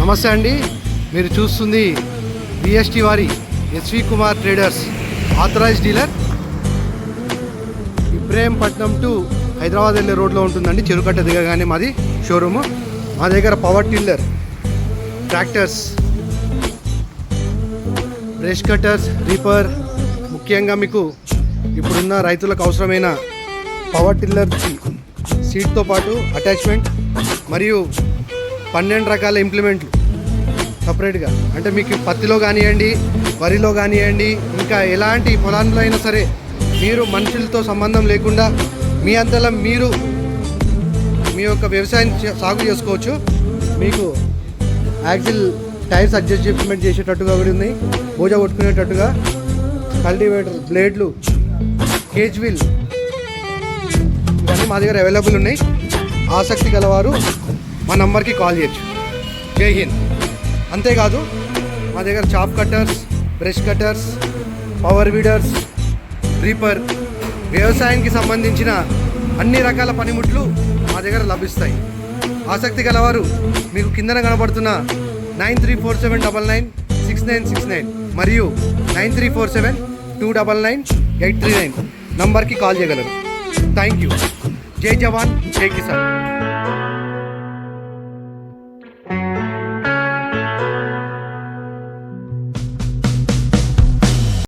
నమస్తే అండి. మీరు చూస్తుంది బిఎస్టీ వారి SV Kumar traders authorised dealer. Ibrahimpatnam to Hyderabad వెళ్ళే రోడ్లో ఉంటుందండి. చెరుకట్ట దిగగానే మాది షోరూము. మా దగ్గర power tiller, tractors, brush cutters, reaper, ముఖ్యంగా మీకు ఇప్పుడున్న రైతులకు అవసరమైన పవర్ టిల్లర్ సీట్తో పాటు అటాచ్మెంట్ మరియు 12 రకాల ఇంప్లిమెంట్లు సపరేట్గా, అంటే మీకు పత్తిలో కానివ్వండి, వరిలో కానివ్వండి, ఇంకా ఎలాంటి పొలాల్లో అయినా సరే మీరు మనుషులతో సంబంధం లేకుండా మీ అంతలా మీరు మీ యొక్క వ్యవసాయం సాగు చేసుకోవచ్చు. మీకు యాక్సిల్ టైర్స్ అడ్జస్ట్మెంట్ చేసేటట్టుగా కూడా ఉన్నాయి, బోజా కొట్టుకునేటట్టుగా, కల్టివేటర్ బ్లేడ్లు, కేజ్ వీల్, ఇవన్నీ మా దగ్గర అవైలబుల్ ఉన్నాయి. ఆసక్తి గలవారు మా నంబర్కి కాల్ చేయొచ్చు. జై హింద్. అంతేకాదు మా దగ్గర chaff cutters, brush cutters, power weeders, reaper, వ్యవసాయానికి సంబంధించిన అన్ని రకాల పనిముట్లు మా దగ్గర లభిస్తాయి. ఆసక్తి గలవారు మీకు కిందన కనబడుతున్న 9347996969 మరియు 9347299839 నంబర్కి కాల్ చేయగలరు. Thank you. జై జవాన్, జై కిసాన్.